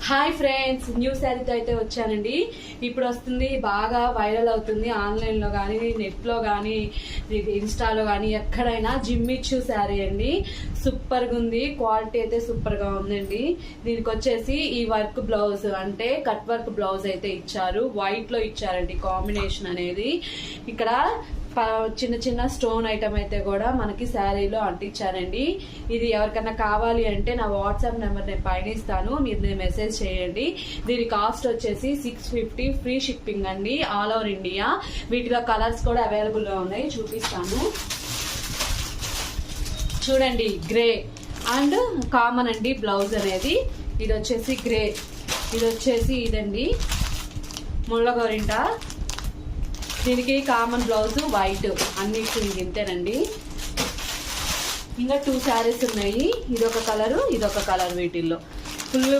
Hi friends, new శారీతో అయితే వచ్చానండి. ఇప్పుడు వస్తుంది, బాగా వైరల్ అవుతుంది ఆన్లైన్లో కానీ నెట్లో కానీ ఇన్స్టాలో కానీ ఎక్కడైనా జిమ్మిచ్చు శారీ అండి. సూపర్గా ఉంది, క్వాలిటీ అయితే సూపర్గా ఉందండి. దీనికి వచ్చేసి ఈ వర్క్ బ్లౌజ్ అంటే కట్ వర్క్ బ్లౌజ్ అయితే ఇచ్చారు, వైట్లో ఇచ్చారండి కాంబినేషన్ అనేది. ఇక్కడ చిన్న చిన్న స్టోన్ ఐటమ్ అయితే కూడా మనకి శారీలో అంటించారండి. ఇది ఎవరికైనా కావాలి అంటే నా వాట్సాప్ నెంబర్ నేను పైన ఇస్తాను, మీరు మెసేజ్ చేయండి. దీని కాస్ట్ వచ్చేసి 650, ఫ్రీ షిప్పింగ్ అండి, ఆల్ ఓవర్ ఇండియా. వీటిలో కలర్స్ కూడా అవైలబుల్ గా ఉన్నాయి, చూపిస్తాను చూడండి. గ్రే అండ్ కామన్ అండి బ్లౌజ్ అనేది. ఇది వచ్చేసి గ్రే, ఇది వచ్చేసి ఇదండి ముళ్ళగోరింట. దీనికి కామన్ బ్లౌజ్ వైట్, అన్నిటి ఇంతేనండి. ఇంకా 2 శారీస్ ఉన్నాయి, ఇదొక కలరు ఇదొక కలర్. వీటిల్లో ఫుల్